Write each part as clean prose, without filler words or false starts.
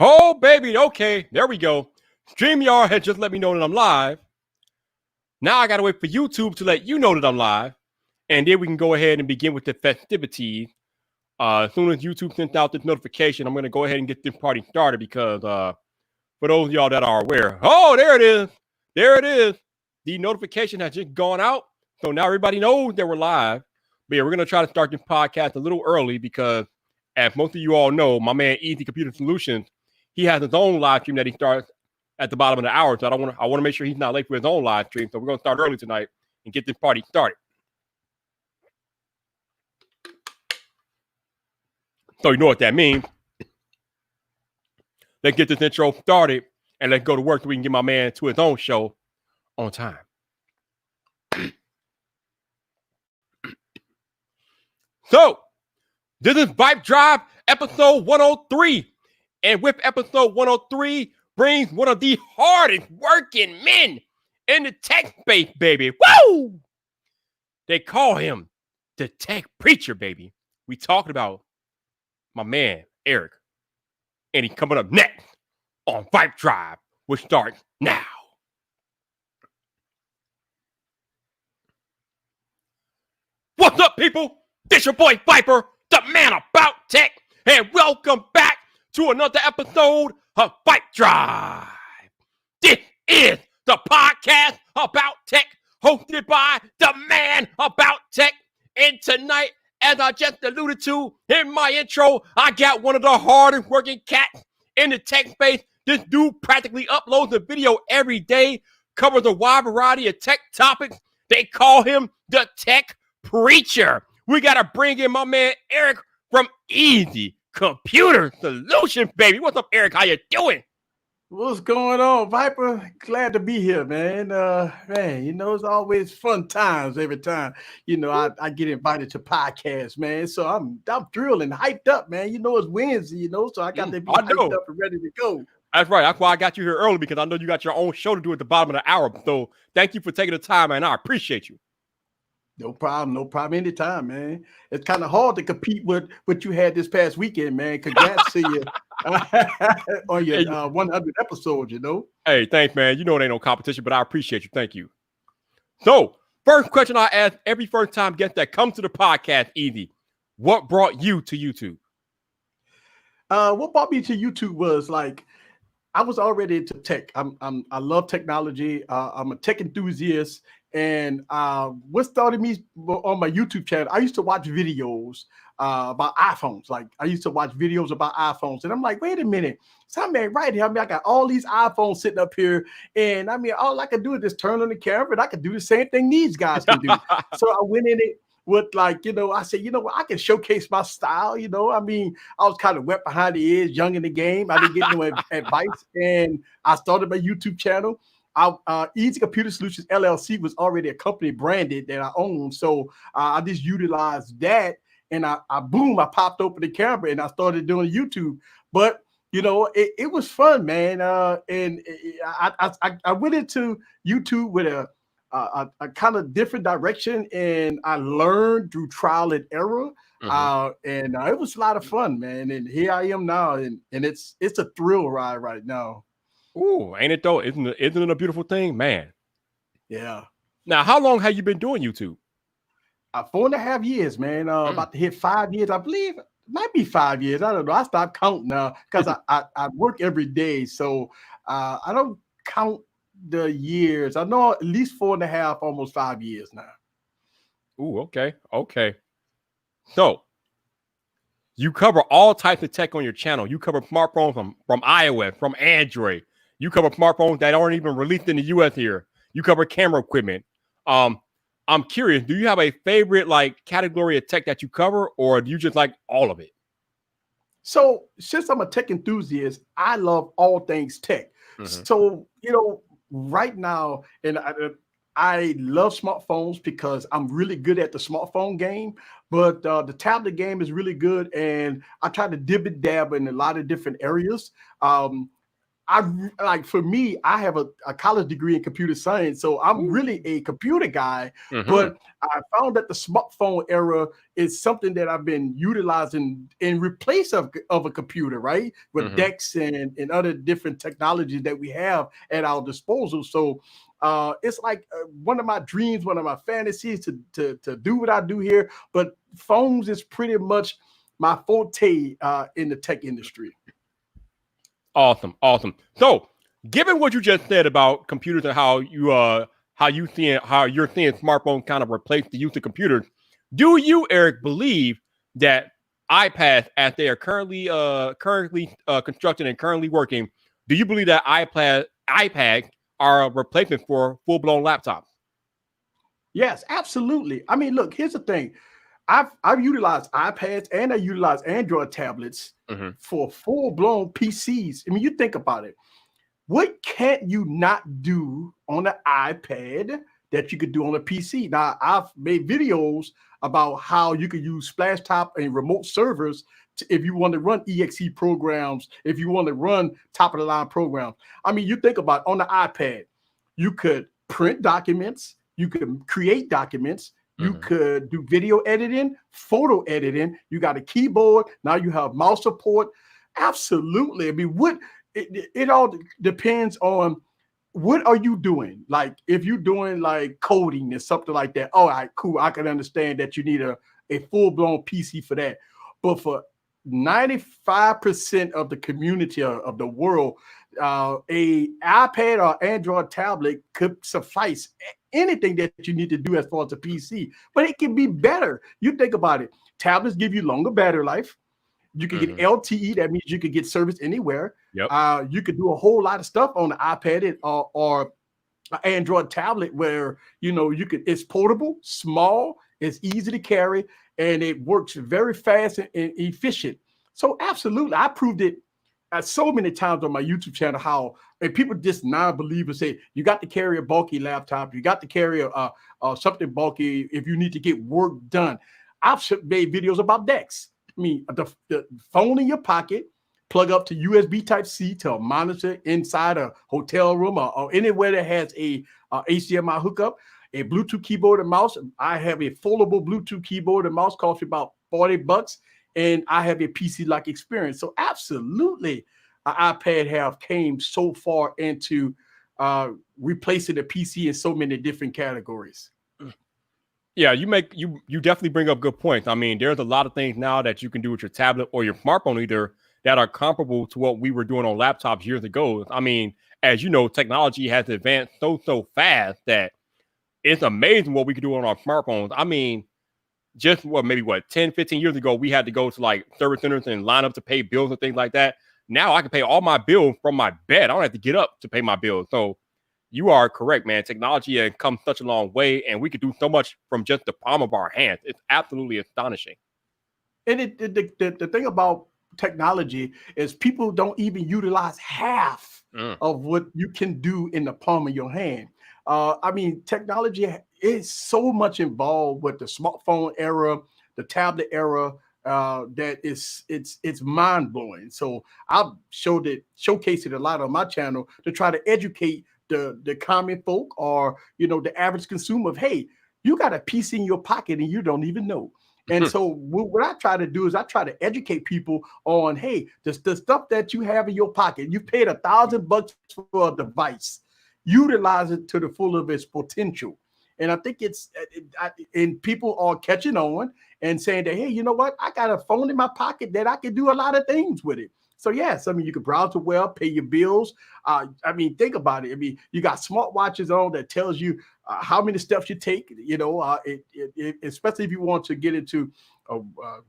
Oh, baby. Okay, there we go. StreamYard had just let me know that I'm live. Now I got to wait for YouTube to let you know that I'm live. And then we can go ahead and begin with the festivities. As soon as YouTube sends out this notification, I'm going to go ahead and get this party started because for those of y'all that are aware, oh, there it is. There it is. The notification has just gone out. So now everybody knows that we're live. But yeah, we're going to try to start this podcast a little early because, as most of you all know, my man Easy Computer Solutions, he has his own live stream that he starts at the bottom of the hour. So I want to make sure he's not late for his own live stream. So we're going to start early tonight and get this party started. So you know what that means. Let's get this intro started and let's go to work so we can get my man to his own show on time. So, this is VypDrive episode 103. And with episode 103 brings one of the hardest working men in the tech space, baby. Woo! They call him the tech preacher, baby. We talking about my man, Eric. And he's coming up next on VypDrive, which starts now. What's up, people? This your boy Viper, the man about tech, and welcome back to another episode of VypDrive. This is the podcast about tech, hosted by the man about tech. And tonight, as I just alluded to in my intro, I got one of the hardest working cats in the tech space. This dude practically uploads a video every day, covers a wide variety of tech topics. They call him the tech preacher. We got to bring in my man Eric from Easy Computer Solutions, baby. What's up, Eric? How you doing? What's going on, Viper? Glad to be here, man. Man, it's always fun times every time, I get invited to podcasts, man. So I'm thrilled and hyped up, man. It's Wednesday, so I got to be hyped up and ready to go. That's right. That's why I got you here early, because I know you got your own show to do at the bottom of the hour. So thank you for taking the time, man. I appreciate you. No problem. Anytime, man. It's kind of hard to compete with what you had this past weekend, man. Congrats to you on your 100 episodes, Hey, thanks, man. It ain't no competition, but I appreciate you. Thank you. So, first question I ask every first time guest that comes to the podcast, Easy. What brought you to YouTube? What brought me to YouTube was I was already into tech. I love technology. I'm a tech enthusiast. And what started me on my YouTube channel, I used to watch videos about iPhones. I used to watch videos about iPhones. And I'm like, wait a minute. Something right here. I got all these iPhones sitting up here. And all I could do is just turn on the camera and I could do the same thing these guys can do. So I went in it with I said, I can showcase my style. I was kind of wet behind the ears, young in the game. I didn't get no advice. And I started my YouTube channel. Easy Computer Solutions LLC was already a company branded that I owned. So I just utilized that and I popped open the camera and I started doing YouTube. But, it was fun, man. And I went into YouTube with a kind of different direction and I learned through trial and error. And it was a lot of fun, man. And here I am now. And it's a thrill ride right now. Ooh, ain't it though? Isn't it a beautiful thing, man? Yeah. Now, how long have you been doing YouTube? 4.5 years, man. About to hit 5 years, I believe. It might be 5 years. I don't know. I stopped counting now because I work every day, so I don't count the years. I know at least 4.5, almost 5 years now. Ooh, okay. So you cover all types of tech on your channel. You cover smartphones from iOS, from Android. You cover smartphones that aren't even released in the US here. You cover camera equipment. I'm curious, do you have a favorite category of tech that you cover, or do you just like all of it? So since I'm a tech enthusiast, I love all things tech. So, right now, and I love smartphones because I'm really good at the smartphone game, but the tablet game is really good. And I try to dib and dab in a lot of different areas. like for me, I have a college degree in computer science, so I'm really a computer guy. But I found that the smartphone era is something that I've been utilizing in replace of a computer, right? With DeX and other different technologies that we have at our disposal. So it's like one of my dreams, one of my fantasies to do what I do here. But phones is pretty much my forte in the tech industry. Awesome. So, given what you just said about computers and how you're seeing smartphones kind of replace the use of computers, do you, Eric, believe that iPads, as they are currently constructed and currently working, do you believe that iPads are a replacement for full-blown laptops? Yes, absolutely. I mean, look, here's the thing. I've utilized iPads and I utilize Android tablets for full-blown PCs. I mean, you think about it. What can't you not do on an iPad that you could do on a PC? Now, I've made videos about how you could use Splash Top and remote servers if you want to run EXE programs, if you want to run top-of-the-line programs. I mean, you think about on the iPad, you could print documents, you could create documents, you could do video editing, photo editing. You got a keyboard. Now you have mouse support. Absolutely. I mean, it all depends on what are you doing? Like if you're doing like coding and something like that, all right, cool. I can understand that you need a full-blown PC for that. But for 95% of the community of the world, a iPad or Android tablet could suffice anything that you need to do as far as a PC, but it can be better. You think about it. Tablets give you longer battery life. You can get LTE. That means you could get service anywhere. Yep. You could do a whole lot of stuff on the iPad or an Android tablet where, it's portable, small, it's easy to carry, and it works very fast and efficient. So absolutely, I proved it so many times on my YouTube channel how people just non-believers say you got to carry a bulky laptop, you got to carry something bulky if you need to get work done. I've made videos about DeX. I mean, the phone in your pocket, plug up to USB Type-C to a monitor inside a hotel room or anywhere that has a HDMI hookup, a Bluetooth keyboard and mouse. I have a foldable Bluetooth keyboard and mouse, costs me about $40. And I have a PC-like experience. So absolutely, an iPad came so far into replacing the PC in so many different categories. Yeah, you definitely bring up good points. I mean, there's a lot of things now that you can do with your tablet or your smartphone either that are comparable to what we were doing on laptops years ago. I mean, as you know, technology has advanced so fast that it's amazing what we can do on our smartphones. I mean, just 10, 15 years ago, we had to go to like service centers and line up to pay bills and things like that. Now I can pay all my bills from my bed. I don't have to get up to pay my bills. So you are correct, man. Technology has come such a long way, and we could do so much from just the palm of our hands. It's absolutely astonishing. And the thing about technology is people don't even utilize half of what you can do in the palm of your hand. I mean, technology is so much involved with the smartphone era, the tablet era, that it's mind-blowing. So I've showcased it a lot on my channel to try to educate the common folk or the average consumer of, hey, you got a PC in your pocket and you don't even know. And so what I try to do is I try to educate people on, hey, the stuff that you have in your pocket, you paid $1,000 for a device, utilize it to the full of its potential. And I think and people are catching on and saying that, hey, you know what? I got a phone in my pocket that I can do a lot of things with it. So yes, I mean, you can browse the web, pay your bills. I mean, think about it. I mean, you got smartwatches on that tells you how many steps you take, especially if you want to get into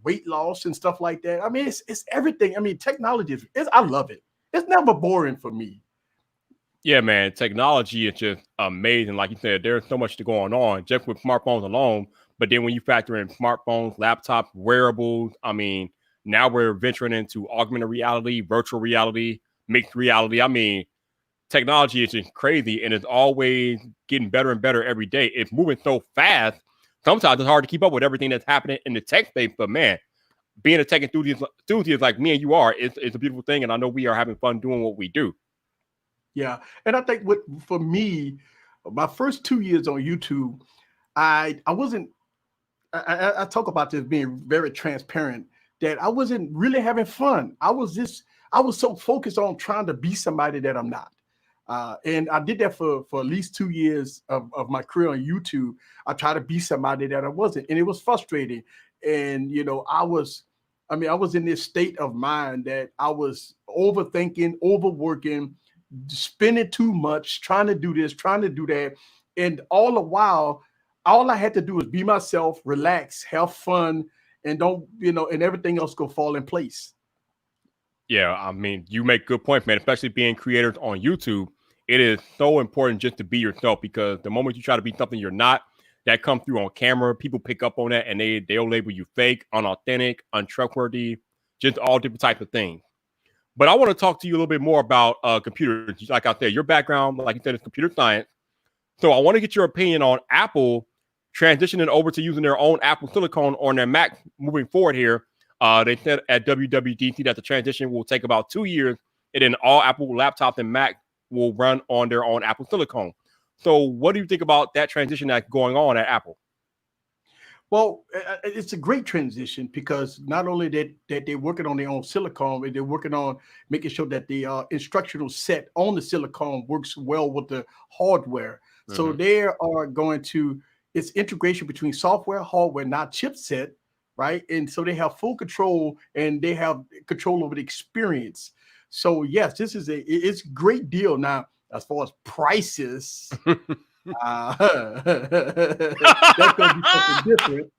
weight loss and stuff like that. I mean, it's everything. I mean, technology I love it. It's never boring for me. Yeah, man, technology is just amazing. Like you said, there's so much going on just with smartphones alone. But then when you factor in smartphones, laptops, wearables, I mean, now we're venturing into augmented reality, virtual reality, mixed reality. I mean, technology is just crazy and it's always getting better and better every day. It's moving so fast. Sometimes it's hard to keep up with everything that's happening in the tech space. But man, being a tech enthusiast like me and you are, it's a beautiful thing. And I know we are having fun doing what we do. Yeah, and I think for me, my first 2 years on YouTube, I wasn't. I talk about this being very transparent that I wasn't really having fun. I was so focused on trying to be somebody that I'm not. And I did that for at least 2 years of my career on YouTube. I tried to be somebody that I wasn't, and it was frustrating. And I was in this state of mind that I was overthinking, overworking, spending too much, trying to do this, trying to do that, and all the while, all I had to do was be myself, relax, have fun, and don't, and everything else go fall in place. Yeah, I mean, you make good points, man. Especially being creators on YouTube, it is so important just to be yourself because the moment you try to be something you're not, that comes through on camera. People pick up on that and they'll label you fake, unauthentic, untrustworthy, just all different types of things. But I want to talk to you a little bit more about computers. Like I said, your background, like you said, is computer science. So I want to get your opinion on Apple transitioning over to using their own Apple silicone on their Mac moving forward here. They said at WWDC that the transition will take about 2 years, and then all Apple laptops and Mac will run on their own Apple silicone. So what do you think about that transition that's going on at Apple? Well, it's a great transition because not only that they're working on their own silicone, but they're working on making sure that the instructional set on the silicone works well with the hardware. So they are going to it's integration between software, hardware, not chipset, right? And so they have full control and they have control over the experience. So yes, it's a great deal. Now, as far as prices, that's going to be something different.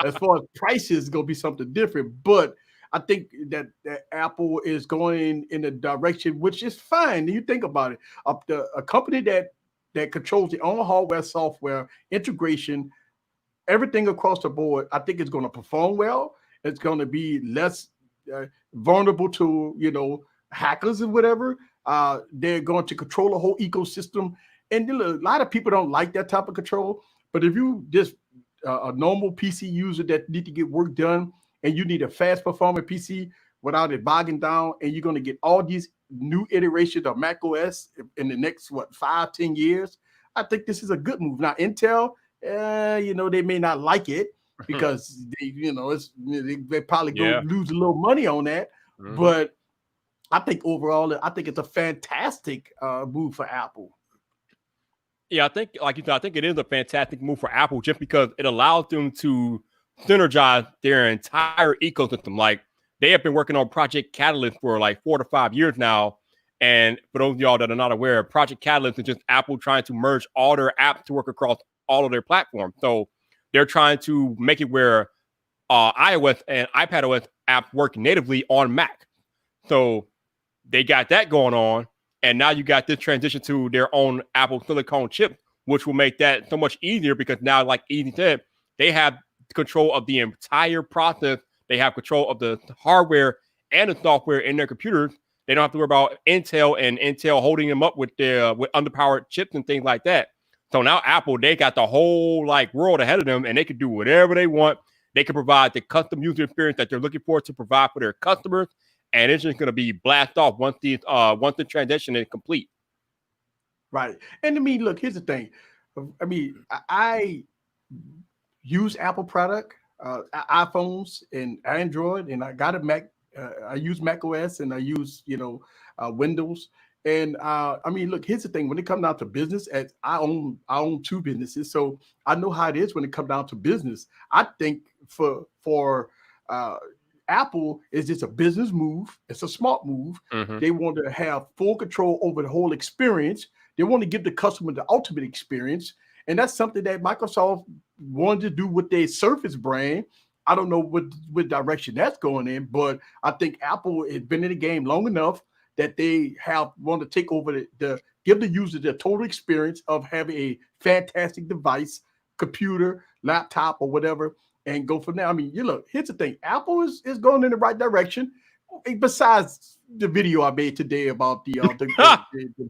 As far as prices, it's going to be something different. But I think that Apple is going in a direction which is fine. You think about it, a company that controls their own hardware, software, integration, everything across the board. I think it's going to perform well. It's going to be less vulnerable to hackers and whatever. They're going to control the whole ecosystem. And a lot of people don't like that type of control. But if you just a normal PC user that need to get work done, and you need a fast performing PC without it bogging down, and you're going to get all these new iterations of Mac OS in the next 5-10 years, I think this is a good move. Now, Intel, they may not like it because they probably go lose a little money on that. But I think overall, I think it's a fantastic move for Apple. Yeah, I think, like you said, I think it is a fantastic move for Apple just because it allows them to synergize their entire ecosystem. Like they have been working on Project Catalyst for like 4 to 5 years now. And for those of y'all that are not aware, Project Catalyst is just Apple trying to merge all their apps to work across all of their platforms. So they're trying to make it where iOS and iPadOS apps work natively on Mac. So they got that going on. And now you got this transition to their own Apple silicone chip, which will make that so much easier because now, like Easy said, they have control of the entire process. They have control of the hardware and the software in their computers. They don't have to worry about Intel holding them up with underpowered chips and things like that. So now Apple, they got the whole world ahead of them, and they can do whatever they want. They can provide the custom user experience that they're looking for to provide for their customers. And it's just going to be blast off once the transition is complete. Right. And I mean, look, here's the thing. I mean, I use Apple product, iPhones and Android, and I got a Mac. I use Mac OS and I use, Windows. And I mean, look, here's the thing. When it comes down to business, as I own 2 businesses, so I know how it is when it comes down to business. I think for Apple is just a business move. It's a smart move. They want to have full control over the whole experience. They want to give the customer the ultimate experience. And that's something that Microsoft wanted to do with their Surface brand. I don't know what direction that's going in, but I think Apple has been in the game long enough that they want to take over give the user the total experience of having a fantastic device, computer, laptop, or whatever, and go from there. I mean, here's the thing. Apple is going in the right direction. Besides the video I made today about the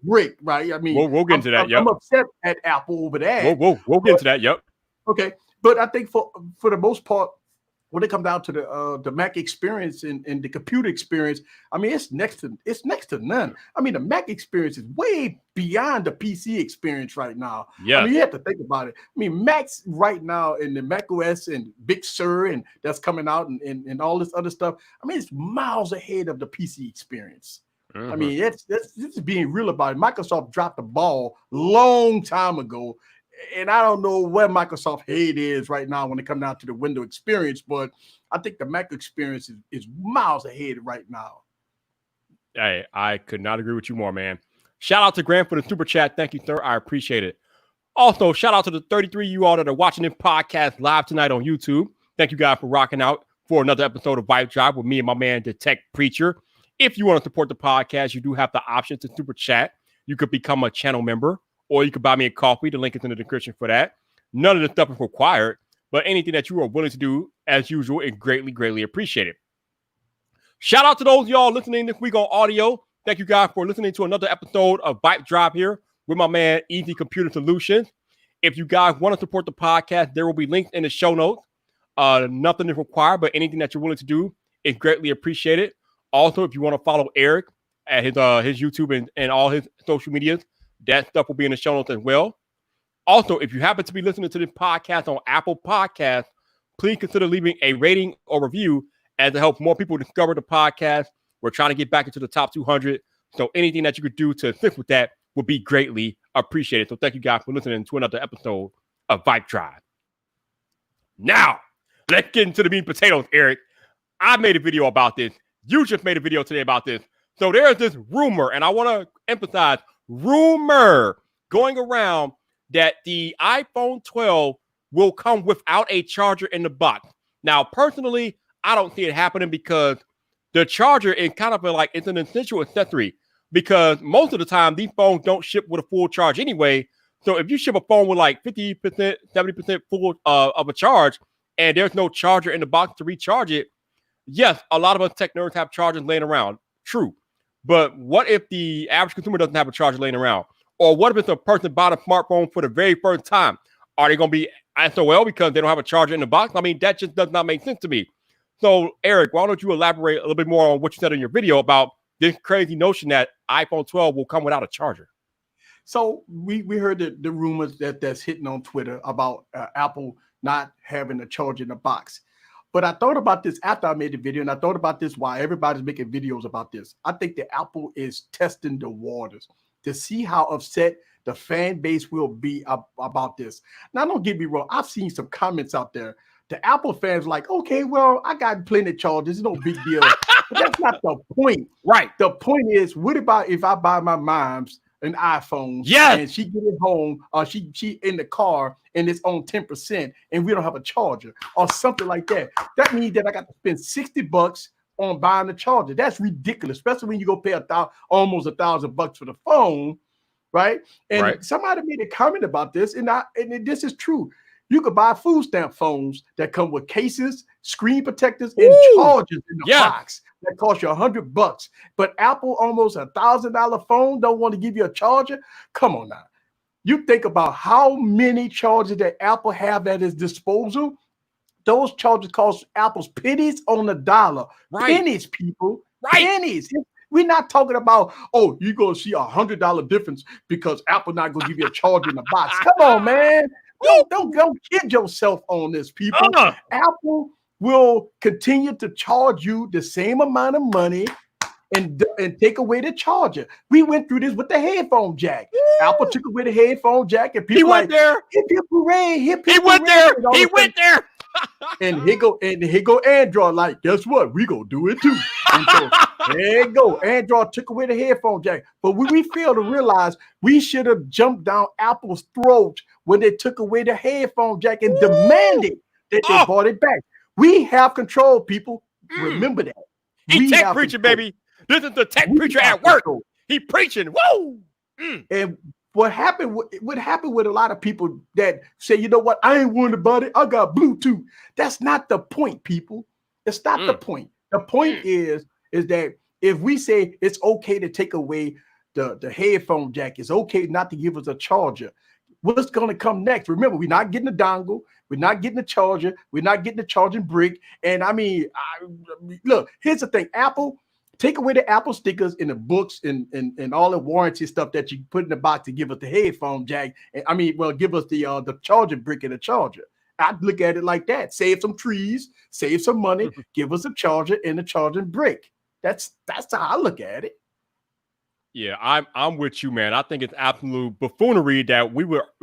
brick, right? I mean, we'll get into that. Yep. I'm upset at Apple over that. We'll get into that. Yep. Okay, but I think for the most part, when it comes down to the Mac experience and the computer experience, I mean, it's next to none. I mean, the Mac experience is way beyond the PC experience right now. Yeah. I mean, you have to think about it. I mean, Macs right now in the Mac OS and Big Sur and that's coming out and all this other stuff. I mean, it's miles ahead of the PC experience. I mean, this is being real about it. Microsoft dropped the ball long time ago. And I don't know where Microsoft head is right now when it comes down to the Windows experience, but I think the Mac experience is miles ahead right now. Hey, I could not agree with you more, man. Shout out to Grant for the super chat. Thank you, sir. I appreciate it. Also, shout out to the 33 you all that are watching this podcast live tonight on YouTube. Thank you guys for rocking out for another episode of VypDrive with me and my man, the Tech Preacher. If you want to support the podcast, you do have the option to super chat. You could become a channel member, or you could buy me a coffee. The link is in the description for that. None of the stuff is required, but anything that you are willing to do, as usual, is greatly, greatly appreciated. Shout out to those of y'all listening this week on audio. Thank you guys for listening to another episode of VypDrive here with my man, Easy Computer Solutions. If you guys want to support the podcast, there will be links in the show notes. Nothing is required, but anything that you're willing to do is greatly appreciated. Also, if you want to follow Eric at his YouTube and all his social medias, that stuff will be in the show notes as well. Also, if you happen to be listening to this podcast on Apple Podcasts, please consider leaving a rating or review as it helps more people discover the podcast. We're trying to get back into the top 200. So anything that you could do to assist with that would be greatly appreciated. So thank you guys for listening to another episode of VypDrive. Now, let's get into the meat and potatoes, Eric. I made a video about this. You just made a video today about this. So there's this rumor, and I want to emphasize rumor going around that the iPhone 12 will come without a charger in the box. Now, personally, I don't see it happening because the charger is kind of it's an essential accessory because most of the time these phones don't ship with a full charge anyway. So if you ship a phone with like 50%, 70% full of a charge and there's no charger in the box to recharge it, yes, a lot of us tech nerds have chargers laying around. True. But what if the average consumer doesn't have a charger laying around? Or what if it's a person bought a smartphone for the very first time? Are they going to be SOL because they don't have a charger in the box? I mean, that just does not make sense to me. So, Eric, why don't you elaborate a little bit more on what you said in your video about this crazy notion that iPhone 12 will come without a charger? So we heard the rumors that's hitting on Twitter about Apple not having a charger in the box. But I thought about this after I made the video, and I thought about this while everybody's making videos about this. I think that Apple is testing the waters to see how upset the fan base will be about this. Now, don't get me wrong. I've seen some comments out there. The Apple fans like, okay, well, I got plenty of charges. It's no big deal. But that's not the point. Right. The point is, what about if I buy my mom's an iPhone, and she get it home, or she in the car and it's on 10% and we don't have a charger or something like that. That means that I got to spend $60 on buying the charger. That's ridiculous, especially when you go pay almost $1,000 for the phone, right? And somebody made a comment about this, and this is true. You could buy food stamp phones that come with cases, screen protectors, and chargers in the box that cost you $100. But Apple, almost $1,000 phone, don't want to give you a charger. Come on now. You think about how many chargers that Apple have at its disposal. Those chargers cost Apple's pennies on the dollar. Pennies, people. Pennies. We're not talking about, oh, you're going to see $100 difference because Apple not going to give you a charger in the box. Come on, man. Don't kid yourself on this, people. Apple will continue to charge you the same amount of money and take away the charger. We went through this with the headphone jack. Apple took away the headphone jack, and people went there. Hip hip hooray, hip hip. He went there. He went there. And here go Android. Like, guess what? We gonna do it too. And so there you go. Android took away the headphone jack. But we fail to realize we should have jumped down Apple's throat when they took away the headphone jack and demanded that they bought it back. We have control, people. Remember that. He tech preaching, baby. This is the tech preacher at work. Control. He preaching. Woo! And what happened with a lot of people that say, you know what, I ain't worried about it. I got Bluetooth. That's not the point, people. It's not the point. The point is that if we say it's okay to take away the headphone jack, it's okay not to give us a charger. what's going to come next. Remember, we're not getting a dongle. We're not getting a charger. We're not getting a charging brick. And I mean, look, here's the thing. Apple, take away the Apple stickers in the books and all the warranty stuff that you put in the box to give us the headphone jack. And I mean, well, give us the charging brick and the charger. I'd look at it like that. Save some trees, save some money, give us a charger and a charging brick. That's how I look at it. Yeah, I'm with you, man. I think it's absolute buffoonery that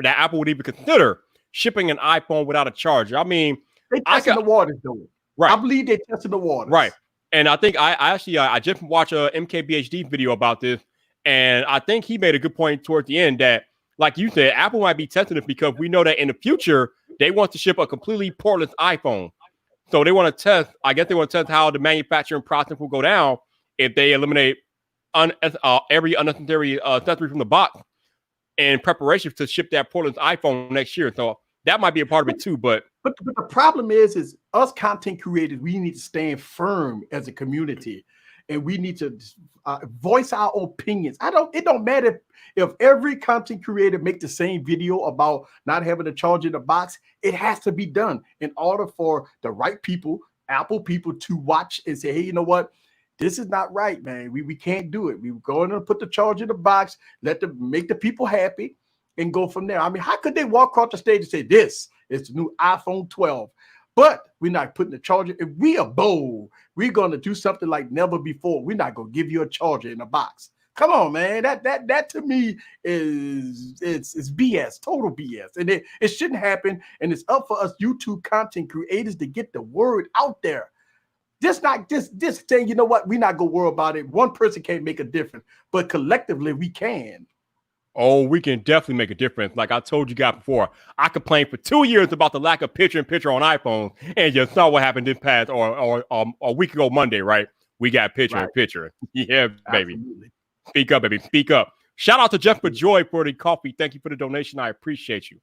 Apple would even consider shipping an iPhone without a charger. I mean, they testing the waters, though. Right. I believe they're testing the waters. Right. And I think I just watched a MKBHD video about this, and I think he made a good point towards the end that, like you said, Apple might be testing it because we know that in the future they want to ship a completely portless iPhone. So they want to test. I guess they want to test how the manufacturing process will go down if they eliminate every unnecessary accessory from the box in preparation to ship that portless iPhone next year. So that might be a part of it too. But the problem is us content creators, we need to stand firm as a community, and we need to voice our opinions. It don't matter if every content creator make the same video about not having a charger in the box. It has to be done in order for the right people, Apple people, to watch and say, hey, you know what? This is not right, man. We can't do it. We're going to put the charger in the box, make the people happy, and go from there. I mean, how could they walk across the stage and say, this is the new iPhone 12? But we're not putting the charger. If we are bold, we're going to do something like never before. We're not going to give you a charger in a box. Come on, man. That to me is BS, total BS. And it shouldn't happen. And it's up for us YouTube content creators to get the word out there. Just saying, you know what, we're not gonna worry about it. One person can't make a difference, but collectively we can. Oh, we can definitely make a difference. Like I told you guys before, I complained for 2 years about the lack of picture-in-picture on iPhones, and you saw what happened this past or a week ago Monday, right? We got picture-in-picture. Yeah, baby. Absolutely. Speak up, baby. Speak up. Shout out to Jeff Joy for the coffee. Thank you for the donation. I appreciate you.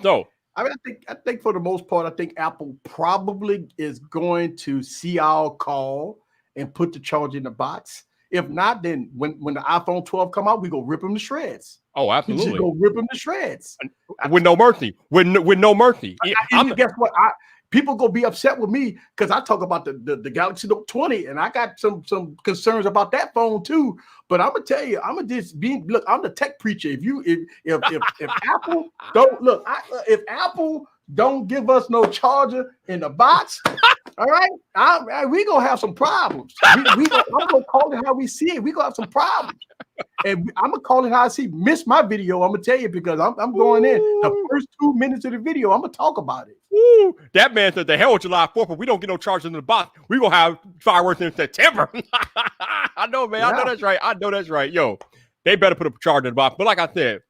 So, I mean, I think for the most part, I think Apple probably is going to see our call and put the charger in the box. If not, then when the iPhone 12 come out, we go rip them to shreds. Oh, absolutely. We just go rip them to shreds. With no mercy. With no mercy. Guess what? People gonna be upset with me because I talk about the Galaxy Note 20, and I got some concerns about that phone too. But I'm gonna tell you, I'm the tech preacher. If Apple don't look, if Apple don't give us no charger in the box, all right, we gonna have some problems. I'm gonna call it how we see it. We gonna have some problems. And I'm gonna call it how I see. Miss my video. I'm gonna tell you because I'm going in the first 2 minutes of the video. I'm gonna talk about it. Woo. That man said, "The hell with July 4th, but we don't get no charges in the box. We gonna have fireworks in September." I know, man. Yeah. I know that's right. Yo, they better put a charge in the box. But like I said,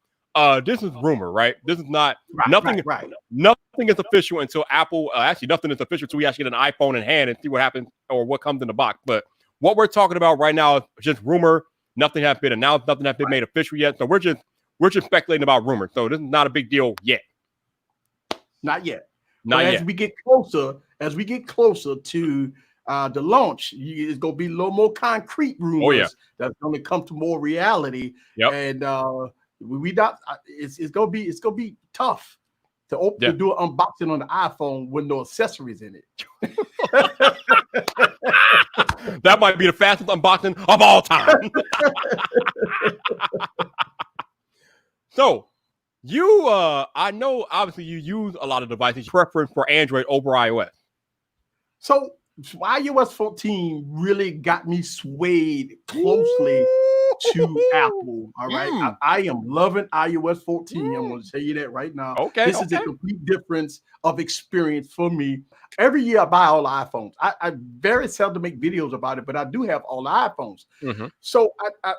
this is rumor, right? This is not nothing. Right. Nothing is official until Apple. Actually, nothing is official until we actually get an iPhone in hand and see what happens or what comes in the box. But what we're talking about right now is just rumor. Nothing has been announced. Nothing has been made official yet. So we're just speculating about rumors. So this is not a big deal yet. Not yet. Not yet. As we get closer to the launch, it's gonna be a little more concrete rumors. Oh, yeah. That's gonna come to more reality. Yep. And it's gonna be tough to do an unboxing on the iPhone with no accessories in it. That might be the fastest unboxing of all time. So you I know obviously you use a lot of devices, preference for Android over iOS. So iOS 14 really got me swayed closely to Apple. All right. I am loving iOS 14. I'm going to tell you that right now. Okay. This is a complete difference of experience for me. Every year I buy all the iPhones. I very seldom make videos about it, but I do have all the iPhones. Mm-hmm. So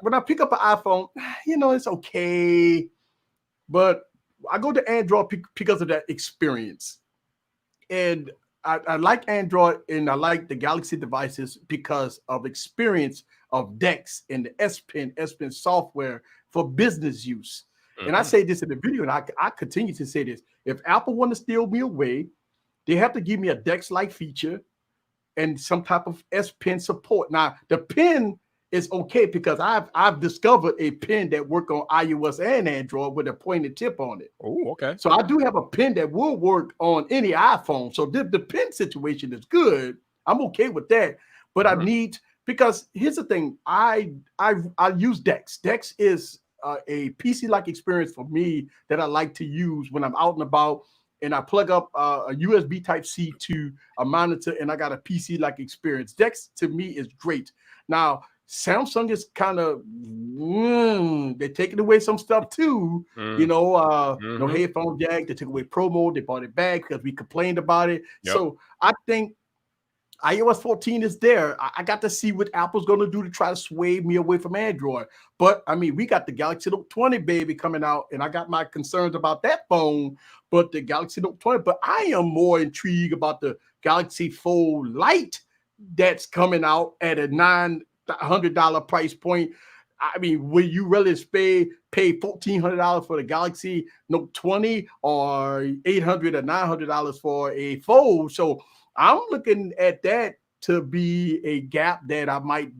when I pick up an iPhone, it's okay. But I go to Android because of that experience. And I like Android and I like the Galaxy devices because of experience of DeX and the S Pen software for business use. Mm-hmm. And I say this in the video, and I continue to say this. If Apple want to steal me away, they have to give me a DeX-like feature and some type of S Pen support. Now, the pen is okay because I've discovered a pen that work on iOS and Android with a pointed tip on it. Oh, okay. So I do have a pen that will work on any iPhone. So the pen situation is good. I'm okay with that. But I need, because here's the thing, I use Dex. Dex is a PC-like experience for me that I like to use when I'm out and about, and I plug up a USB Type-C to a monitor, and I got a PC-like experience. Dex to me is great. Now, Samsung is kind of they're taking away some stuff too. No headphone jack. They took away Pro Mode. They brought it back because we complained about it. Yep. So I think iOS 14 is there. I got to see what Apple's going to do to try to sway me away from Android. But I mean, we got the Galaxy Note 20 baby coming out, and I got my concerns about that phone. But the Galaxy Note 20. But I am more intrigued about the Galaxy Fold Lite that's coming out at a $900 price point. I mean, will you really pay $1,400 for the Galaxy Note 20 or $800 or $900 for a Fold? So I'm looking at that to be a gap that I might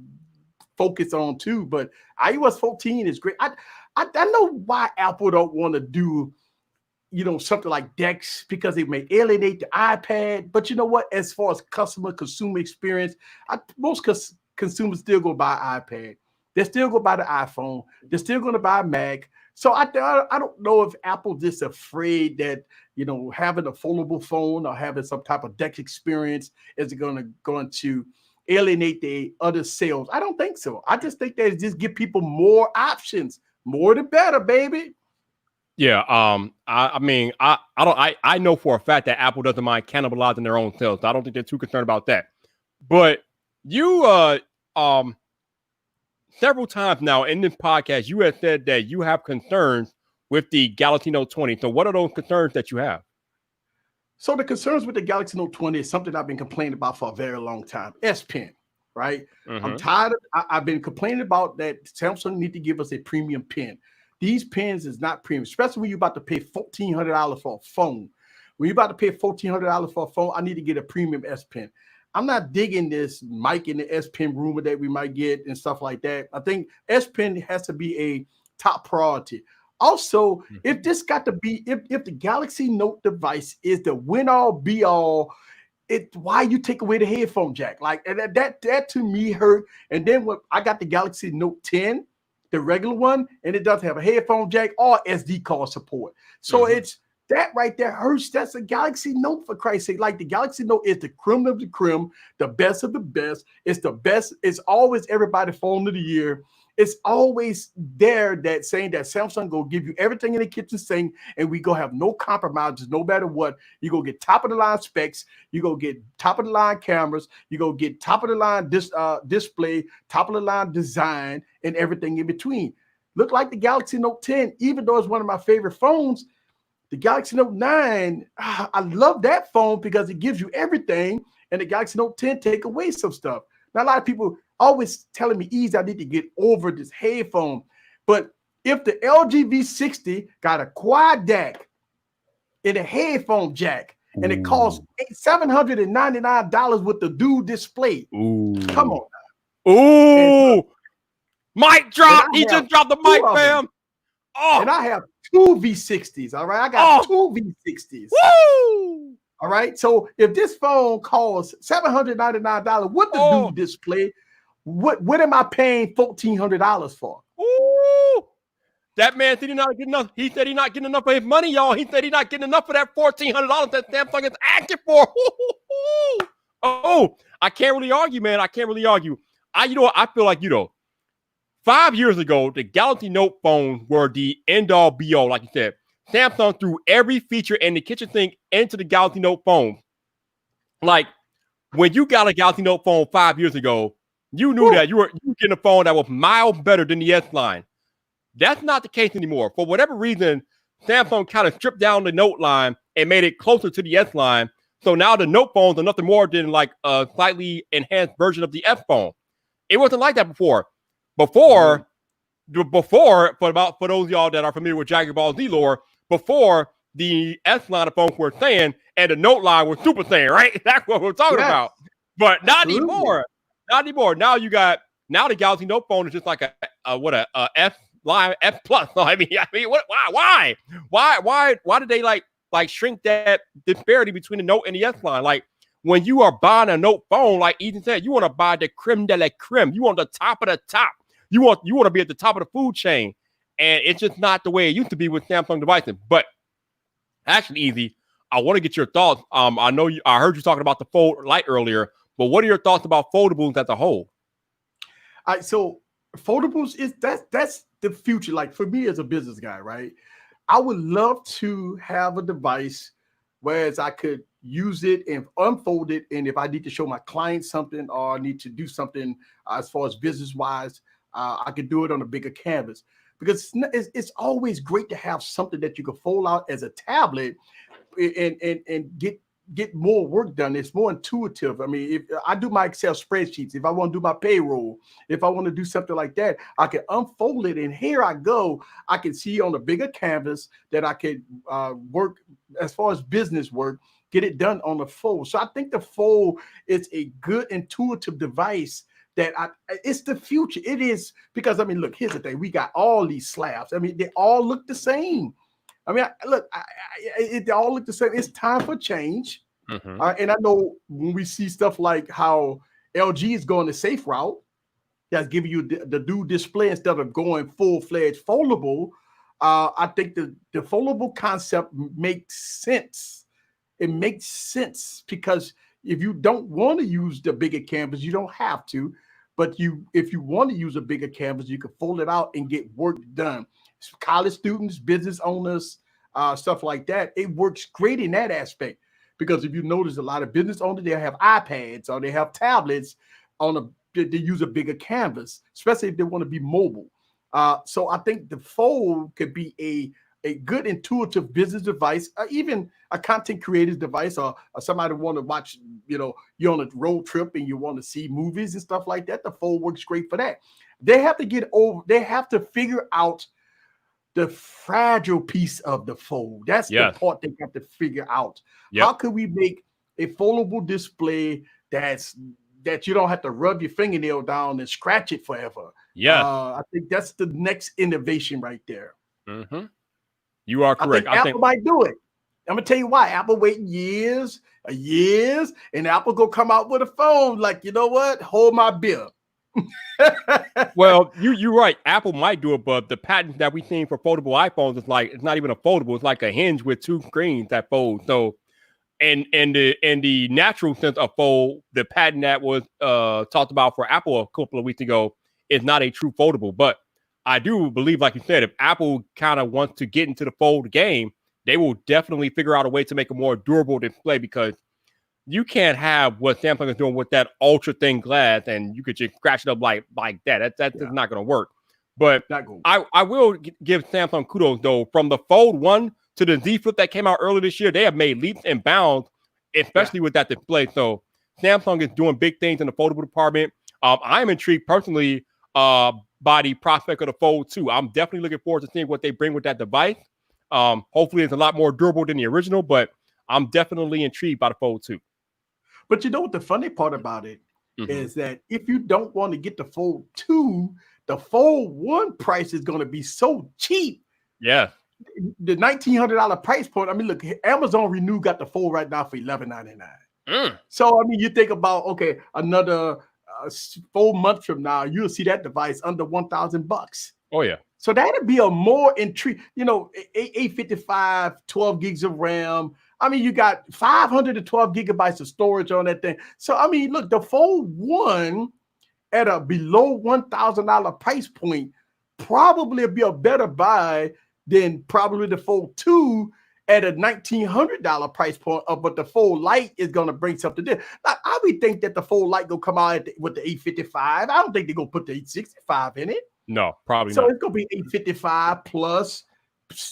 focus on too. But iOS 14 is great. I know why Apple don't want to do, something like Dex, because it may alienate the iPad. But you know what? As far as consumer experience, most consumers still go buy iPad. They're still going to buy the iPhone. They're still going to buy a Mac. So I don't know if Apple's just afraid that, having a foldable phone or having some type of Dex experience is going to alienate the other sales. I don't think so. I just think that it just give people more options. More the better, baby. Yeah. I know for a fact that Apple doesn't mind cannibalizing their own sales. So I don't think they're too concerned about that. But you several times now in this podcast, you have said that you have concerns with the Galaxy Note 20. So what are those concerns that you have? So the concerns with the Galaxy Note 20 is something I've been complaining about for a very long time. S Pen, right? I'm tired of, I've been complaining about that Samsung need to give us a premium pen. These pens is not premium, especially when you're about to pay $1,400 for a phone. When you're about to pay $1,400 for a phone, I need to get a premium S Pen. I'm not digging this mic in the S Pen rumor that we might get and stuff like that. I think S Pen has to be a top priority. Also, if this got to be, if the Galaxy Note device is the win-all, be-all, why you take away the headphone jack? Like, and that to me hurt. And then when I got the Galaxy Note 10, the regular one, and it doesn't have a headphone jack or SD card support. So it's that right there hurts. That's a Galaxy Note, for Christ's sake. Like, the Galaxy Note is the creme of the creme, the best of the best. It's the best. It's always everybody's phone of the year. It's always there that saying that Samsung go give you everything in the kitchen sink, and we go have no compromises no matter what. You go get top of the line specs. You go get top of the line cameras. You go get top of the line display, top of the line design, and everything in between. Look like the Galaxy Note 10, even though it's one of my favorite phones. The Galaxy Note 9, I love that phone because it gives you everything, and the Galaxy Note 10 take away some stuff. Now, a lot of people always telling me, easy, I need to get over this headphone. But if the LG V60 got a quad DAC and a headphone jack, and it costs $799 with the dual display, come on now. Ooh, mic drop. He just dropped the mic, fam. Oh. And I have two V60s, all right? I got two V60s. Woo! All right? So if this phone costs $799 with the dual display, what am I paying $1,400 for? Ooh! That man said he's not getting enough. He said he's not getting enough of his money, y'all. He said he's not getting enough of that $1,400 that Samsung is asking for. Oh, I can't really argue, man. I can't really argue. I feel like, 5 years ago, the Galaxy Note phones were the end-all, be-all, like you said. Samsung threw every feature in the kitchen sink into the Galaxy Note phone. Like, when you got a Galaxy Note phone 5 years ago, you knew that you were getting a phone that was miles better than the S line. That's not the case anymore. For whatever reason, Samsung kind of stripped down the Note line and made it closer to the S line. So now the Note phones are nothing more than like a slightly enhanced version of the S phone. It wasn't like that before. Before, for those of y'all that are familiar with Dragon Ball Z lore, before the S line of phones were Saiyan and the Note line was Super Saiyan, right? That's what we're talking about. But not anymore. Not anymore. Now you got Now the Galaxy Note phone is just like a F line F plus. I mean, what? Why did they like shrink that disparity between the Note and the S line? Like when you are buying a Note phone, like Ethan said, you want to buy the creme de la creme. You want the top of the top. You want to be at the top of the food chain, and it's just not the way it used to be with Samsung devices. But actually, Easy, I want to get your thoughts. I heard you talking about the Fold Lite earlier, but what are your thoughts about foldables as a whole? All right, so foldables that's the future. Like for me as a business guy, right? I would love to have a device whereas I could use it and unfold it, and if I need to show my clients something or I need to do something as far as business wise, I could do it on a bigger canvas. Because it's always great to have something that you can fold out as a tablet and get more work done. It's more intuitive. I mean, if I do my Excel spreadsheets, if I want to do my payroll, if I want to do something like that, I can unfold it and here I go. I can see on a bigger canvas that I could work as far as business work, get it done on the fold. So I think the fold is a good intuitive device that it's the future. It is because, I mean, look, here's the thing. We got all these slabs. I mean, they all look the same. I mean, they all look the same. It's time for change. Mm-hmm. And I know when we see stuff like how LG is going the safe route, that's giving you the dual display instead of going full-fledged foldable. I think the foldable concept makes sense. It makes sense because if you don't want to use the bigger canvas, you don't have to. But if you want to use a bigger canvas, you can fold it out and get work done. College students, business owners, stuff like that. It works great in that aspect because if you notice, a lot of business owners, they have iPads or they have tablets they use a bigger canvas, especially if they want to be mobile. So I think the fold could be a good intuitive business device, even a content creator's device, or somebody want to watch, you're on a road trip and you want to see movies and stuff like that. The fold works great for that. They have to figure out the fragile piece of the fold. That's the part they have to figure out. Yep. How can we make a foldable display that you don't have to rub your fingernail down and scratch it forever? Yeah. I think that's the next innovation right there. Mm-hmm. You are correct. I think Apple might do it. I'm gonna tell you why. Apple waiting years, and Apple go come out with a phone like, you know what? Hold my beer. Well, you're right. Apple might do it, but the patent that we've seen for foldable iPhones is like it's not even a foldable. It's like a hinge with two screens that fold. So, and the natural sense of fold, the patent that was talked about for Apple a couple of weeks ago is not a true foldable. But I do believe, like you said, if Apple kind of wants to get into the fold game, they will definitely figure out a way to make a more durable display because you can't have what Samsung is doing with that ultra thin glass and you could just scratch it up like that. That's not going to work. But I will give Samsung kudos though. From the Fold 1 to the Z Flip that came out earlier this year, they have made leaps and bounds, especially with that display. So Samsung is doing big things in the foldable department. I'm intrigued personally by the prospect of the Fold 2. I'm definitely looking forward to seeing what they bring with that device. Hopefully it's a lot more durable than the original, but I'm definitely intrigued by the Fold 2. But you know what the funny part about it is that if you don't want to get the Fold 2, the Fold 1 price is going to be so cheap. Yeah. The $1,900 price point. I mean, look, Amazon Renew got the Fold right now for $11.99. So, I mean, you think about, okay, another 4 months from now, you'll see that device under $1,000. Oh, yeah. So that'd be a more intrigue, 855, 12 gigs of RAM. I mean, you got 512 gigabytes of storage on that thing. So, I mean, look, the Fold 1 at a below $1,000 price point probably be a better buy than probably the Fold 2 at a $1,900 price point. But the Fold Lite is going to bring something there. Now, I would think that the Fold Lite will come out with the 855. I don't think they're going to put the 865 in it. No, probably not. So it's going to be 855 plus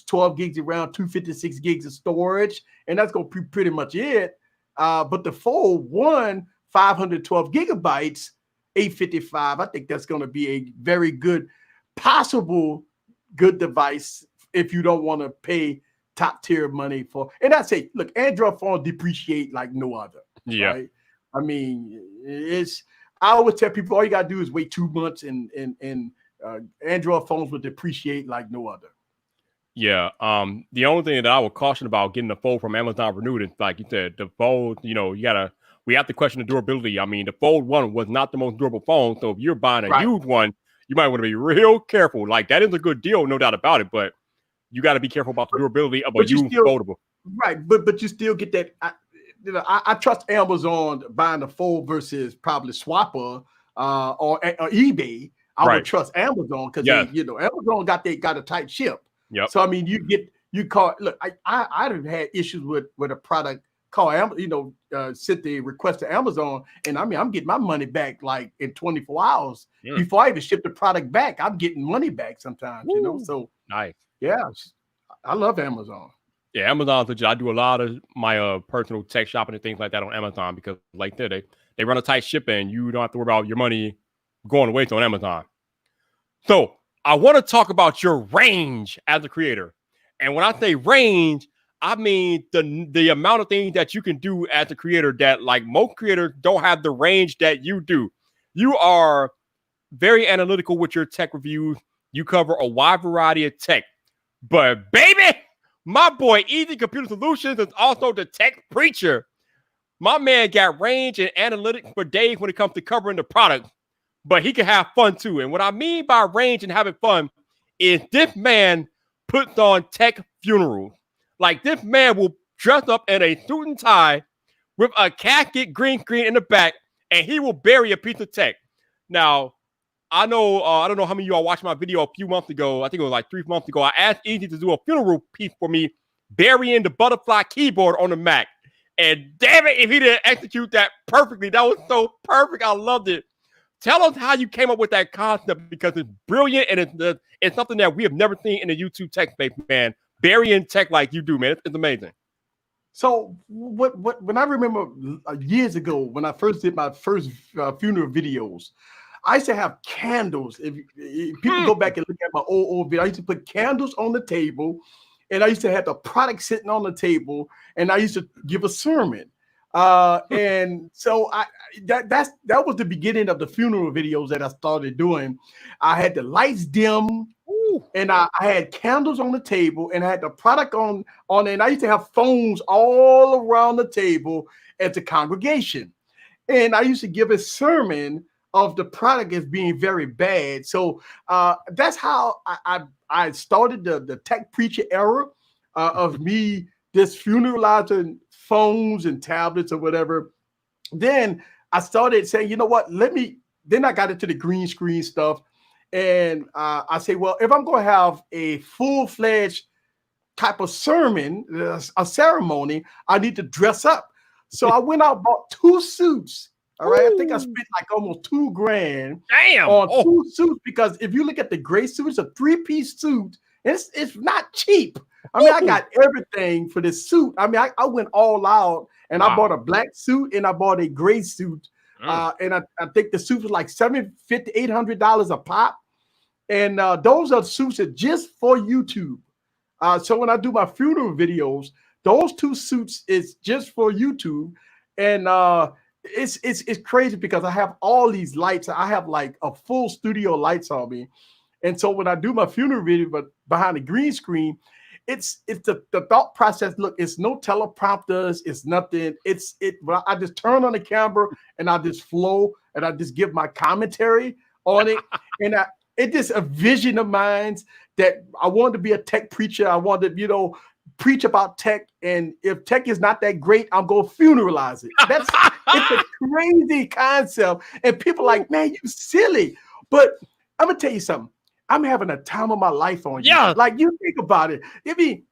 12 gigs around 256 gigs of storage, and that's going to be pretty much it. But the Fold 1, 512 gigabytes, 855, I think that's going to be a very good, possible good device if you don't want to pay top tier money for. And I say, look, Android phones depreciate like no other. Yeah. Right? I mean, I always tell people all you gotta do is wait 2 months, and Android phones will depreciate like no other. Yeah. The only thing that I would caution about getting the Fold from Amazon renewed is, like you said, the Fold. We have to question the durability. I mean, the Fold 1 was not the most durable phone, so if you're buying a Right. used one, you might want to be real careful. Like, that is a good deal, no doubt about it, but you got to be careful about the durability of a But you used still foldable. right, but you still get that. I trust Amazon buying the Fold versus probably Swapper or eBay. I would Right. trust Amazon because Yes. Amazon got a tight ship. Yep. So I mean, you call look. I've had issues with a product called sent the request to Amazon, and I mean I'm getting my money back like in 24 hours before I even ship the product back. I'm getting money back sometimes, Woo. So Nice. Yeah, I love Amazon. Yeah, Amazon's legit. I do a lot of my personal tech shopping and things like that on Amazon because, like that, they run a tight shipping. You don't have to worry about your money going to waste on Amazon. So I want to talk about your range as a creator. And when I say range, I mean the amount of things that you can do as a creator that, like, most creators don't have the range that you do. You are very analytical with your tech reviews. You cover a wide variety of tech. But baby, my boy Easy Computer Solutions is also the tech preacher. My man got range and analytics for days when it comes to covering the product, but he can have fun too. And what I mean by range and having fun is this man puts on tech funerals. Like, this man will dress up in a suit and tie with a casket green screen in the back, and he will bury a piece of tech. Now, I know, I don't know how many of y'all watched my video a few months ago. I think it was like 3 months ago. I asked Easy to do a funeral piece for me, burying the butterfly keyboard on the Mac. And damn it, if he didn't execute that perfectly, that was so perfect. I loved it. Tell us how you came up with that concept, because it's brilliant and it's something that we have never seen in the YouTube tech space, man. Burying tech like you do, man. It's amazing. So when I remember years ago when I first did my first funeral videos, I used to have candles. If people go back and look at my old video, I used to put candles on the table, and I used to have the product sitting on the table, and I used to give a sermon. And so that was the beginning of the funeral videos that I started doing. I had the lights dim, and I had candles on the table, and I had the product on it. And I used to have phones all around the table at the congregation, and I used to give a sermon of the product as being very bad. So that's how I started the tech preacher era of me just funeralizing phones and tablets or whatever. Then I started saying, you know what, then I got into the green screen stuff. And I say, well, if I'm going to have a full-fledged type of sermon, a ceremony, I need to dress up. So I went out and bought 2 suits. All right. I think I spent like almost $2,000 on 2 suits, because if you look at the gray suit, it's a 3-piece suit. It's not cheap. I mean, I got everything for this suit. I mean, I went all out, and I bought a black suit and I bought a gray suit. And I think the suit was like $750, $800 a pop. And those are suits that just for YouTube. So when I do my funeral videos, those 2 suits is just for YouTube. And it's crazy because I have all these lights. I have like a full studio lights on me. And so when I do my funeral video, but behind the green screen, it's the thought process. Look, it's no teleprompters, it's nothing. I just turn on the camera and I just flow and I just give my commentary on it. And it's just a vision of mine that I wanted to be a tech preacher. I wanted to, preach about tech, and if tech is not that great, I'm gonna funeralize it. It's a crazy concept, and people are like, man, you silly. But I'm gonna tell you something. I'm having a time of my life on you. Yeah. Like, you think about it. I mean,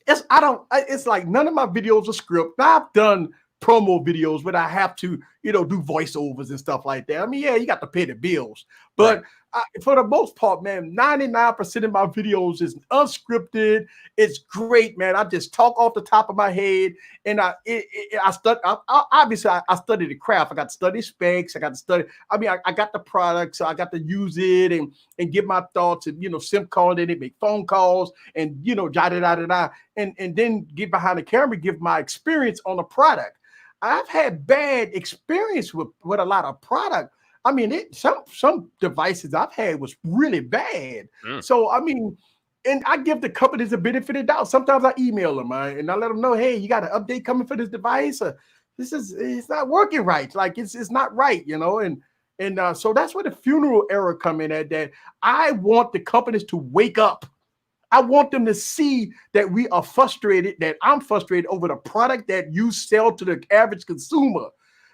it's like none of my videos are script. I've done promo videos, but I have to, do voiceovers and stuff like that. I mean, yeah, you got to pay the bills, but for the most part, man, 99% of my videos is unscripted. It's great, man. I just talk off the top of my head, and obviously I studied the craft. I got to study specs. I got to study. I mean, I got the product, so I got to use it and give my thoughts, and SIM call in it, make phone calls, and and then get behind the camera, give my experience on the product. I've had bad experience with a lot of product, I mean, some devices I've had was really bad. Mm. So I mean, and I give the companies the benefit of the doubt. Sometimes I email them and I let them know, hey, you got an update coming for this device. It's not working right. Like it's not right, you know. And so that's where the funeral era come in at. That I want the companies to wake up. I want them to see that we are frustrated, that I'm frustrated over the product that you sell to the average consumer.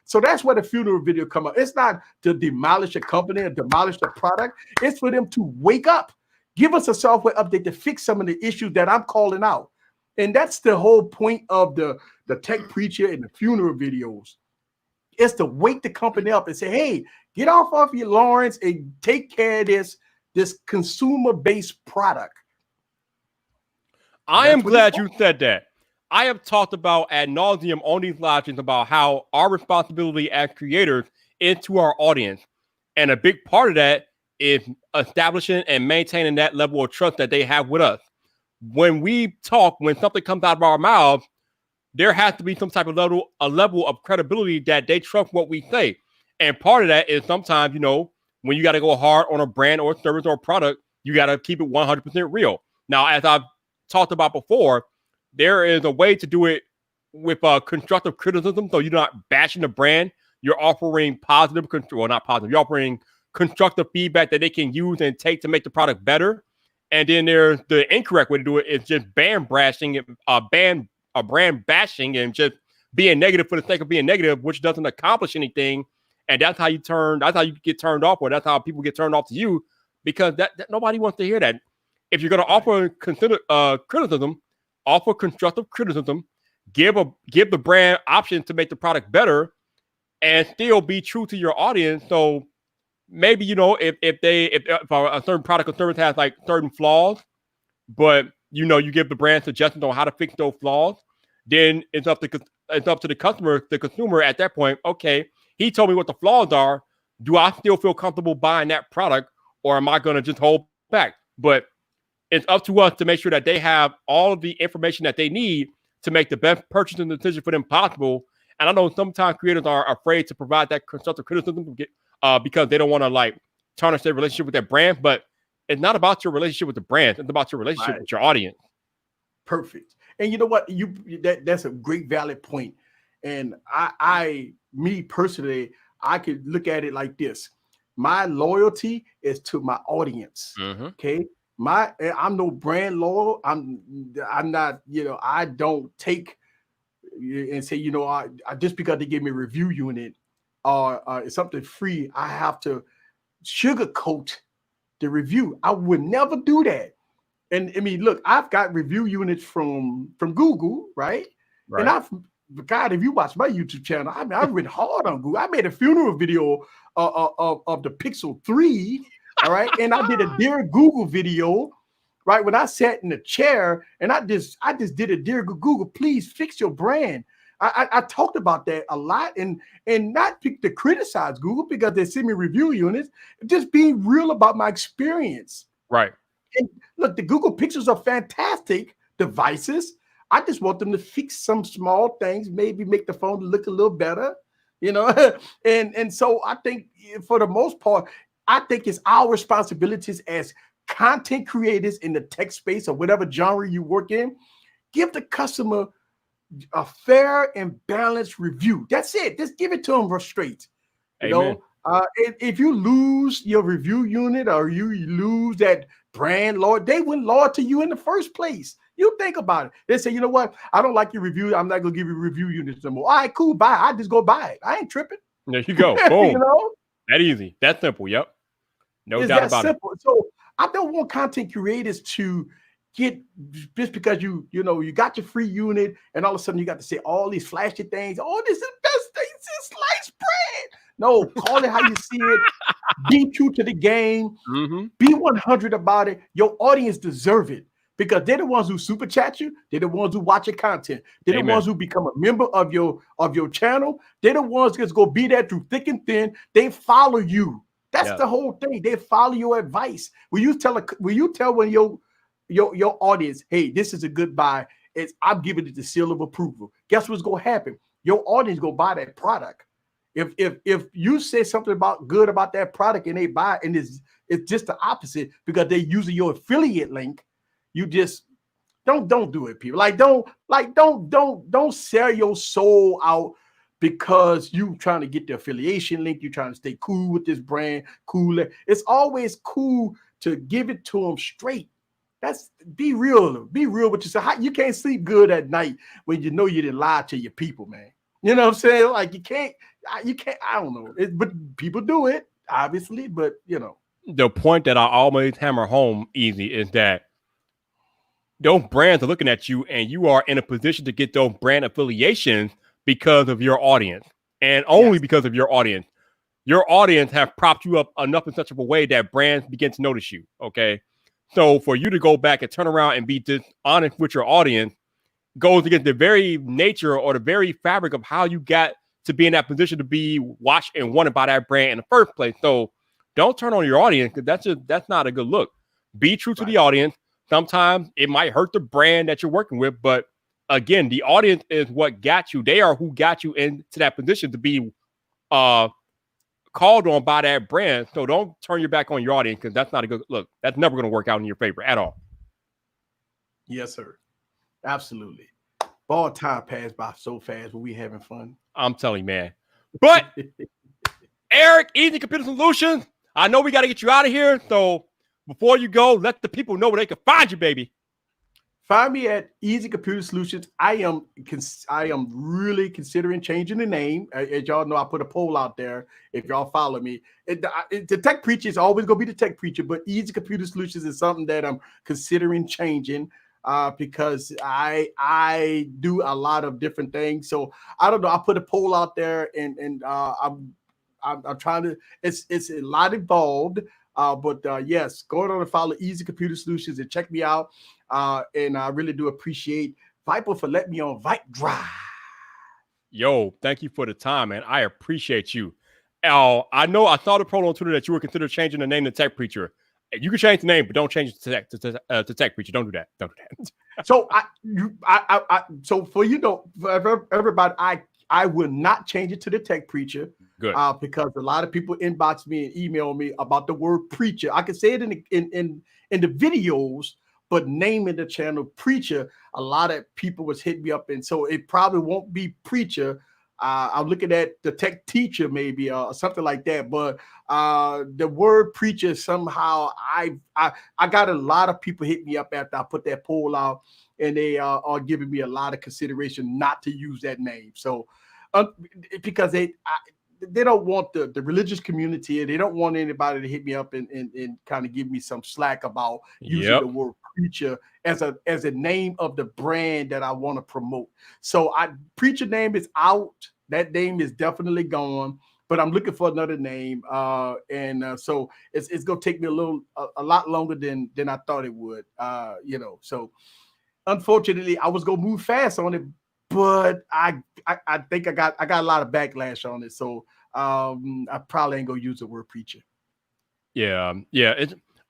So that's where the funeral video come up. It's not to demolish a company or demolish the product. It's for them to wake up, give us a software update to fix some of the issues that I'm calling out. And that's the whole point of the tech preacher and the funeral videos. It's to wake the company up and say, hey, get off of your Lawrence and take care of this consumer-based product. I am glad you said that. I have talked about ad nauseum on these live streams about how our responsibility as creators is to our audience. And a big part of that is establishing and maintaining that level of trust that they have with us. When we talk, when something comes out of our mouths, there has to be some type of a level of credibility that they trust what we say. And part of that is sometimes, you know, when you got to go hard on a brand or a service or a product, you got to keep it 100% real. Now, as I've talked about before, there is a way to do it with constructive criticism. So you're not bashing the brand. You're offering positive, well, not positive. You're offering constructive feedback that they can use and take to make the product better. And then there's the incorrect way to do it is just brand bashing, brand bashing, and just being negative for the sake of being negative, which doesn't accomplish anything. And that's how you get turned off, or that's how people get turned off to you, because that nobody wants to hear that. If you're going to offer criticism, offer constructive criticism, give the brand options to make the product better, and still be true to your audience. So maybe, you know, if a certain product or service has like certain flaws, but you know, you give the brand suggestions on how to fix those flaws, then it's up to the consumer at that point. Okay, he told me what the flaws are. Do I still feel comfortable buying that product, or am I going to just hold back? But it's up to us to make sure that they have all of the information that they need to make the best purchasing decision for them possible. And I know sometimes creators are afraid to provide that constructive criticism because they don't want to like tarnish their relationship with their brand. But it's not about your relationship with the brand. It's about your relationship with your audience. Perfect. And you know what? That's a great valid point. And me personally, I could look at it like this. My loyalty is to my audience. Mm-hmm. Okay. I'm no brand loyal. I'm not, you know, I don't take and say, you know, I just because they give me a review unit or it's something free, I have to sugarcoat the review. I would never do that. And I mean, look, I've got review units from Google, right? And God, if you watch my YouTube channel, I mean, I went hard on Google. I made a funeral video of the Pixel 3. All right. And I did a Dear Google video, right? When I sat in the chair and I just did a Dear Google, please fix your brand. I talked about that a lot and not to criticize Google because they send me review units, just being real about my experience. Right. And look, the Google Pixels are fantastic devices. I just want them to fix some small things, maybe make the phone look a little better, you know? and so I think for the most part, I think it's our responsibilities as content creators in the tech space or whatever genre you work in, give the customer a fair and balanced review. That's it. Just give it to them straight. You know, if you lose your review unit or you lose that brand loyal, they weren't loyal to you in the first place. You think about it. They say, you know what? I don't like your review. I'm not going to give you review units no more. All right, cool. Bye. I just go buy it. I ain't tripping. There you go. Boom. You know? That easy. That simple. Yep. No doubt about simple. It. So I don't want content creators to get just because you got your free unit and all of a sudden you got to say all these flashy things. Oh, this is the best thing. It's sliced bread. No, call it how you see it. Be true to the game. Mm-hmm. Be 100 about it. Your audience deserve it because they're the ones who super chat you. They're the ones who watch your content. They're the ones who become a member of your channel. They're the ones that's gonna be there through thick and thin. They follow you. That's the whole thing. They follow your advice. Will you tell when your audience, hey, this is a good buy? I'm giving it the seal of approval. Guess what's gonna happen? Your audience go buy that product. If you say something about good about that product and they buy it and it's just the opposite because they're using your affiliate link, you just don't do it, people. Don't sell your soul out because you trying to get the affiliation link. You trying to stay cool with this brand, cooler. It's always cool to give it to them straight. That's be real with yourself. You can't sleep good at night when you know you didn't lie to your people, man. You know what I'm saying? Like you can't. I don't know. But people do it, obviously. But the point that I always hammer home, Easy, is that those brands are looking at you, and you are in a position to get those brand affiliations because of your audience, and only because of your audience. Your audience have propped you up enough in such a way that brands begin to notice you. Okay. So for you to go back and turn around and be dishonest with your audience goes against the very nature or the very fabric of how you got to be in that position to be watched and wanted by that brand in the first place. So don't turn on your audience, because that's not a good look. Be true to the audience. Sometimes it might hurt the brand that you're working with, but again, the audience is what got you. They are who got you into that position to be called on by that brand. So don't turn your back on your audience, because that's not a good look. That's never going to work out in your favor at all. Yes, sir. Absolutely. Ball time passed by so fast when we having fun. I'm telling you, man. But Eric, Easy Computer Solutions, I know we got to get you out of here. So before you go, let the people know where they can find you, baby. Find me at Easy Computer Solutions. I am really considering changing the name. As y'all know, I put a poll out there. If y'all follow me, the Tech Preacher is always going to be the Tech Preacher, but Easy Computer Solutions is something that I'm considering changing because I do a lot of different things. So I don't know. I put a poll out there, and I'm trying to. It's a lot involved. But yes, go on and follow Easy Computer Solutions and check me out. And I really do appreciate Viper for letting me on VypDrive. Yo, thank you for the time, man. I appreciate you. I know I saw the poll on Twitter that you were considering changing the name to Tech Preacher. You can change the name, but don't change it to Tech Preacher. Don't do that. Don't do that. So so for for everybody, I will not change it to the Tech Preacher. Good. Because a lot of people inbox me and email me about the word preacher. I can say it in the videos, but naming the channel Preacher, a lot of people was hitting me up, and so it probably won't be Preacher. I'm looking at the Tech Teacher maybe or something like that. But the word Preacher, somehow I got a lot of people hit me up after I put that poll out, and they are giving me a lot of consideration not to use that name. So because they don't want the religious community, and they don't want anybody to hit me up and kind of give me some slack about using the word preacher as a name of the brand that I want to promote. So Preacher name is out. That name is definitely gone, but I'm looking for another name. So it's going to take me a lot longer than I thought it would. So unfortunately I was going to move fast on it, but I think I got a lot of backlash on it. So I probably ain't gonna use the word preacher. Yeah.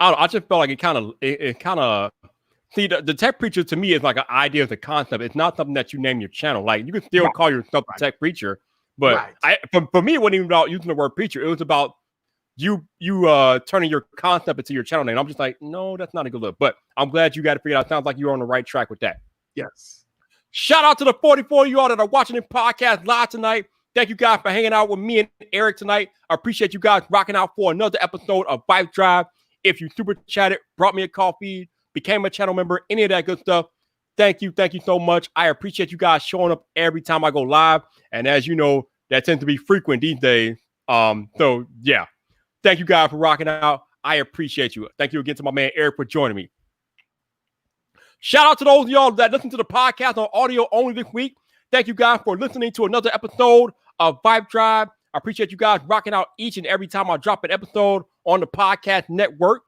I just felt like it kind of see the Tech Preacher to me is like an idea, as a concept. It's not something that you name your channel. Like you can still call yourself the Tech Preacher, but for me, it wasn't even about using the word preacher. It was about you turning your concept into your channel name. I'm just like, no, that's not a good look. But I'm glad you got it figured out. Sounds like you're on the right track with that. Yes. Shout out to the 44 of y'all that are watching this podcast live tonight. Thank you guys for hanging out with me and Eric tonight. I appreciate you guys rocking out for another episode of VypDrive. If you super chatted, brought me a coffee, became a channel member, any of that good stuff, thank you so much. I appreciate you guys showing up every time I go live. And as you know, that tends to be frequent these days. So yeah, thank you guys for rocking out. I appreciate you. Thank you again to my man Eric for joining me. Shout out to those of y'all that listen to the podcast on audio only this week. Thank you guys for listening to another episode of VypDrive. I appreciate you guys rocking out each and every time I drop an episode on the podcast network.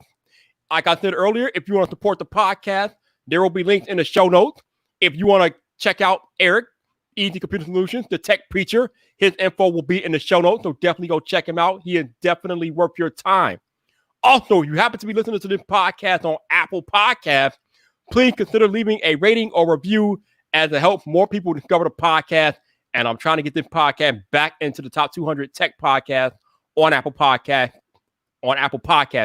Like I said earlier, if you want to support the podcast, there will be links in the show notes. If you want to check out Eric, Easy Computer Solutions, the Tech Preacher, his info will be in the show notes, so definitely go check him out. He is definitely worth your time. Also, if you happen to be listening to this podcast on Apple Podcasts, please consider leaving a rating or review as it helps more people discover the podcast And I'm trying to get this podcast back into the top 200 tech podcast on Apple Podcast,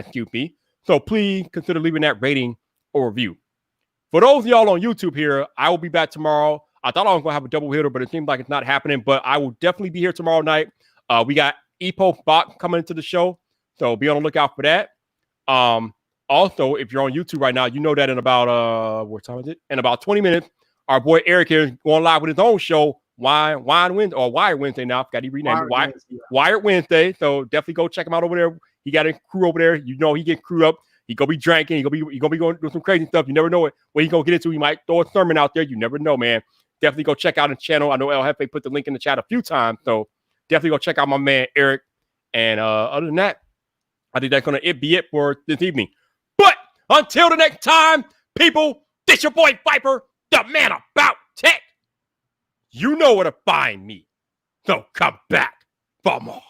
excuse me. So please consider leaving that rating or review. For those of y'all on YouTube here, I will be back tomorrow. I thought I was going to have a double hitter, but it seems like it's not happening. But I will definitely be here tomorrow night. We got Epo Bot coming into the show, so be on the lookout for that. Also, if you're on YouTube right now, you know that in about what time is it? In about 20 minutes, our boy Eric here is going live with his own show, Wired Wednesday now. I forgot he renamed it Wired Wednesday. So definitely go check him out over there. He got a crew over there. You know he get crewed up. He gonna be drinking. He gonna be going do some crazy stuff. You never know what he gonna get into. He might throw a sermon out there. You never know, man. Definitely go check out his channel. I know El Jefe put the link in the chat a few times, so definitely go check out my man Eric. And other than that, I think that's gonna be it for this evening. But until the next time, people, this your boy Viper, the man about tech. You know where to find me. So come back for more.